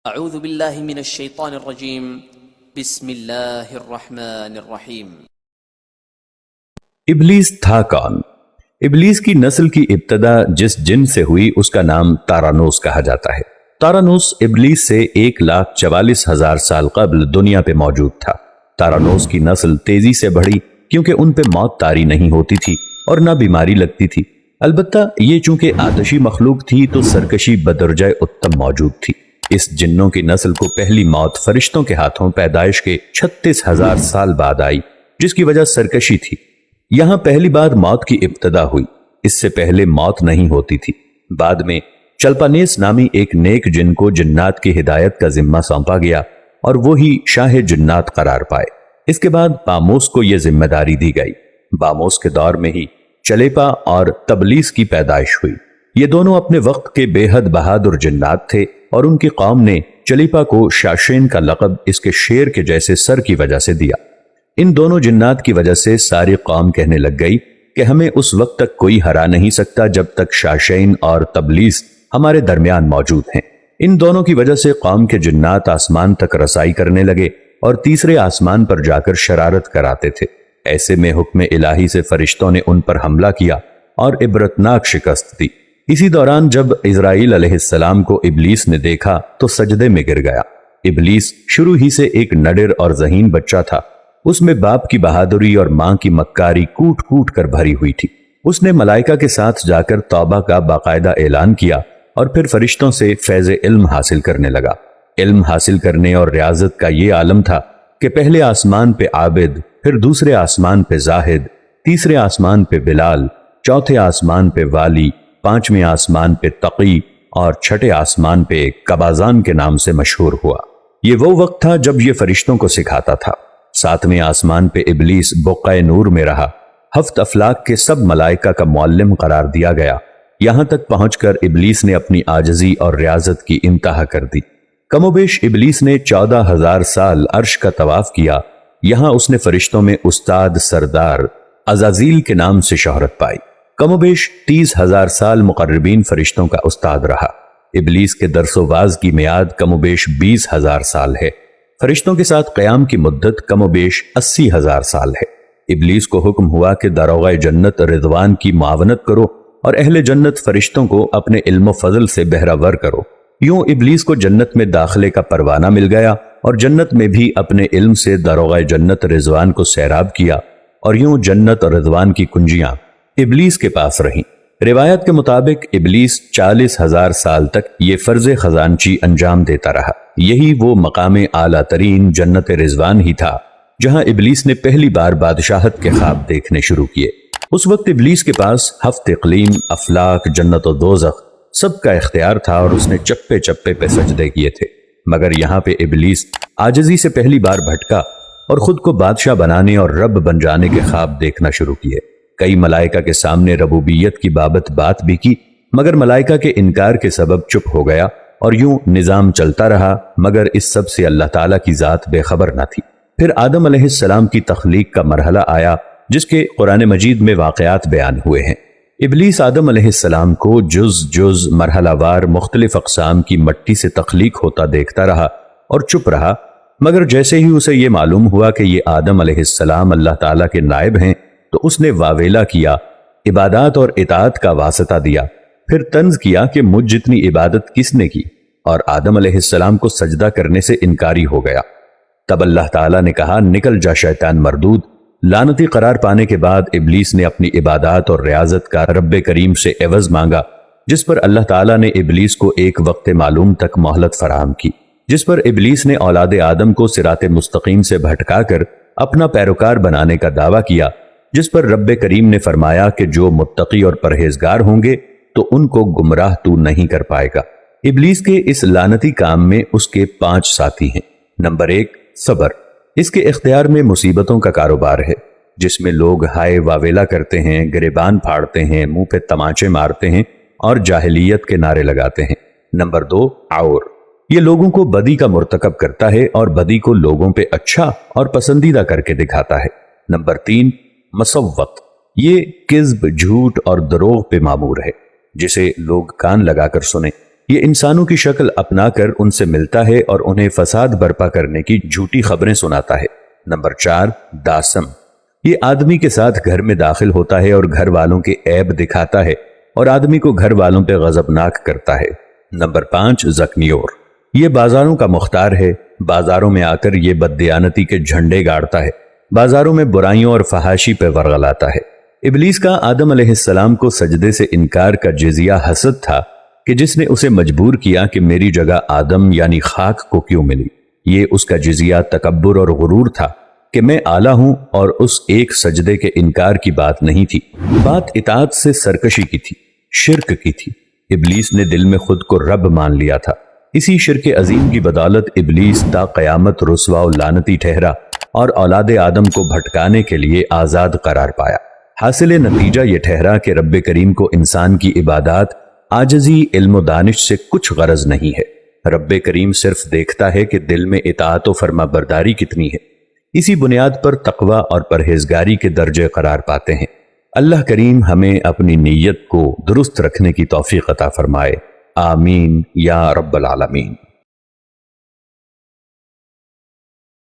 اعوذ باللہ من الشیطان الرجیم بسم اللہ الرحمن الرحیم۔ ابلیس تھا کون؟ ابلیس کی نسل کی ابتدا جس جن سے ہوئی اس کا نام تارانوس کہا جاتا ہے۔ تارانوس ابلیس سے 1,44,000 سال قبل دنیا پہ موجود تھا۔ تارانوس کی نسل تیزی سے بڑھی کیونکہ ان پہ موت طاری نہیں ہوتی تھی اور نہ بیماری لگتی تھی۔ البتہ یہ چونکہ آتشی مخلوق تھی تو سرکشی بدرجہ اتم موجود تھی۔ اس جنوں کی نسل کو پہلی موت فرشتوں کے ہاتھوں پیدائش کے 36,000 سال بعد آئی، جس کی وجہ سرکشی تھی۔ یہاں پہلی بار موت کی ابتدا ہوئی، اس سے پہلے موت نہیں ہوتی تھی۔ بعد میں چلپانیس نامی ایک نیک جن کو جنات کی ہدایت کا ذمہ سونپا گیا اور وہی شاہ جنات قرار پائے۔ اس کے بعد باموس کو یہ ذمہ داری دی گئی۔ باموس کے دور میں ہی چلیپا اور تبلیس کی پیدائش ہوئی۔ یہ دونوں اپنے وقت کے بے حد بہادر جنات تھے اور ان کی قوم نے چلیپا کو شاشین کا لقب اس کے شیر کے جیسے سر کی وجہ سے دیا۔ ان دونوں جنات کی وجہ سے ساری قوم کہنے لگ گئی کہ ہمیں اس وقت تک کوئی ہرا نہیں سکتا جب تک شاشین اور تبلیس ہمارے درمیان موجود ہیں۔ ان دونوں کی وجہ سے قوم کے جنات آسمان تک رسائی کرنے لگے اور تیسرے آسمان پر جا کر شرارت کراتے تھے۔ ایسے میں حکم الہی سے فرشتوں نے ان پر حملہ کیا اور عبرتناک شکست دی۔ اسی دوران جب اسرائیل علیہ السلام کو ابلیس نے دیکھا تو سجدے میں گر گیا۔ ابلیس شروع ہی سے ایک نڈر اور ذہین بچہ تھا۔ اس میں باپ کی بہادری اور ماں کی مکاری کوٹ کوٹ کر بھری ہوئی تھی۔ اس نے ملائکہ کے ساتھ جا کر توبہ کا باقاعدہ اعلان کیا اور پھر فرشتوں سے فیض علم حاصل کرنے لگا۔ علم حاصل کرنے اور ریاضت کا یہ عالم تھا کہ پہلے آسمان پہ عابد، پھر دوسرے آسمان پہ زاہد، تیسرے آسمان پہ بلال، چوتھے آسمان پہ والی، پانچویں آسمان پہ تقی اور چھٹے آسمان پہ قبازان کے نام سے مشہور ہوا۔ یہ وہ وقت تھا جب یہ فرشتوں کو سکھاتا تھا۔ ساتویں آسمان پہ ابلیس بقعہ نور میں رہا۔ ہفت افلاک کے سب ملائکہ کا معلم قرار دیا گیا، یہاں تک پہنچ کر ابلیس نے اپنی عاجزی اور ریاضت کی انتہا کر دی۔ کم و بیش ابلیس نے 14,000 سال عرش کا طواف کیا۔ یہاں اس نے فرشتوں میں استاد سردار عزازیل کے نام سے شہرت پائی۔ کم و بیش 30,000 سال مقربین فرشتوں کا استاد رہا۔ ابلیس کے درس و واز کی میعاد کم و بیش 20,000 سال ہے۔ فرشتوں کے ساتھ قیام کی مدت کم و بیش 80,000 سال ہے۔ ابلیس کو حکم ہوا کہ داروغہ جنت رضوان کی معاونت کرو اور اہل جنت فرشتوں کو اپنے علم و فضل سے بہرہ کرو۔ یوں ابلیس کو جنت میں داخلے کا پروانہ مل گیا اور جنت میں بھی اپنے علم سے داروغہ جنت رضوان کو سیراب کیا، اور یوں جنت اور رضوان کی کنجیاں ابلیس کے پاس رہیں۔ روایت کے مطابق ابلیس 40,000 سال تک یہ فرض خزانچی انجام دیتا رہا۔ یہی وہ مقام اعلیٰ ترین جنت رضوان ہی تھا جہاں ابلیس نے پہلی بار بادشاہت کے خواب دیکھنے شروع کیے۔ اس وقت ابلیس کے پاس ہفت اقلیم، افلاک، جنت و دوزخ سب کا اختیار تھا اور اس نے چپے چپے پہ سجدے کیے تھے، مگر یہاں پہ ابلیس عاجزی سے پہلی بار بھٹکا اور خود کو بادشاہ بنانے اور رب بن جانے کے خواب دیکھنا شروع کیے۔ کئی ملائکہ کے سامنے ربوبیت کی بابت بات بھی کی، مگر ملائکہ کے انکار کے سبب چپ ہو گیا اور یوں نظام چلتا رہا، مگر اس سب سے اللہ تعالیٰ کی ذات بے خبر نہ تھی۔ پھر آدم علیہ السلام کی تخلیق کا مرحلہ آیا جس کے قرآن مجید میں واقعات بیان ہوئے ہیں۔ ابلیس آدم علیہ السلام کو جز مرحلہ وار مختلف اقسام کی مٹی سے تخلیق ہوتا دیکھتا رہا اور چپ رہا، مگر جیسے ہی اسے یہ معلوم ہوا کہ یہ آدم علیہ السلام اللہ تعالیٰ کے نائب ہیں تو اس نے واویلا کیا، عبادات اور اطاعت کا واسطہ دیا، پھر طنز کیا کہ مجھ جتنی عبادت کس نے کی، اور آدم علیہ السلام کو سجدہ کرنے سے انکاری ہو گیا۔ تب اللہ تعالیٰ نے کہا، نکل جا شیطان مردود۔ لعنتی قرار پانے کے بعد ابلیس نے اپنی عبادات اور ریاضت کا رب کریم سے عوض مانگا، جس پر اللہ تعالیٰ نے ابلیس کو ایک وقت معلوم تک مہلت فراہم کی، جس پر ابلیس نے اولاد آدم کو صراط مستقیم سے بھٹکا کر اپنا پیروکار بنانے کا دعویٰ کیا، جس پر رب کریم نے فرمایا کہ جو متقی اور پرہیزگار ہوں گے تو ان کو گمراہ تو نہیں کر پائے گا۔ ابلیس کے اس لعنتی کام میں اس کے 5 ساتھی ہیں۔ نمبر 1، صبر۔ اس کے اختیار میں مصیبتوں کا کاروبار ہے، جس میں لوگ ہائے واویلا کرتے ہیں، گریبان پھاڑتے ہیں، منہ پہ تماچے مارتے ہیں اور جاہلیت کے نعرے لگاتے ہیں۔ نمبر 2، عور۔ یہ لوگوں کو بدی کا مرتکب کرتا ہے اور بدی کو لوگوں پہ اچھا اور پسندیدہ کر کے دکھاتا ہے۔ نمبر 3، مصوت۔ یہ کذب، جھوٹ اور دروغ پہ مامور ہے، جسے لوگ کان لگا کر سنیں۔ یہ انسانوں کی شکل اپنا کر ان سے ملتا ہے اور انہیں فساد برپا کرنے کی جھوٹی خبریں سناتا ہے۔ نمبر 4، داسم، یہ آدمی کے ساتھ گھر میں داخل ہوتا ہے اور گھر والوں کے عیب دکھاتا ہے اور آدمی کو گھر والوں پہ غضبناک کرتا ہے۔ نمبر 5، زکنیور، یہ بازاروں کا مختار ہے، بازاروں میں آ کر یہ بددیانتی کے جھنڈے گاڑتا ہے، بازاروں میں برائیوں اور فحاشی پہ ورغلاتا ہے۔ ابلیس کا آدم علیہ السلام کو سجدے سے انکار کا جزیہ حسد تھا کہ جس نے اسے مجبور کیا کہ میری جگہ آدم یعنی خاک کو کیوں ملی۔ یہ اس کا جزیہ تکبر اور غرور تھا کہ میں اعلیٰ ہوں، اور اس ایک سجدے کے انکار کی بات نہیں تھی، بات اطاعت سے سرکشی کی تھی، شرک کی تھی۔ ابلیس نے دل میں خود کو رب مان لیا تھا۔ اسی شرک عظیم کی بدولت ابلیس تا قیامت رسوا و لعنتی ٹھہرا اور اولاد آدم کو بھٹکانے کے لیے آزاد قرار پایا۔ حاصل نتیجہ یہ ٹھہرا کہ رب کریم کو انسان کی عبادات، عاجزی، علم و دانش سے کچھ غرض نہیں ہے۔ رب کریم صرف دیکھتا ہے کہ دل میں اطاعت و فرما برداری کتنی ہے۔ اسی بنیاد پر تقوی اور پرہیزگاری کے درجے قرار پاتے ہیں۔ اللہ کریم ہمیں اپنی نیت کو درست رکھنے کی توفیق عطا فرمائے۔ آمین یا رب العالمین۔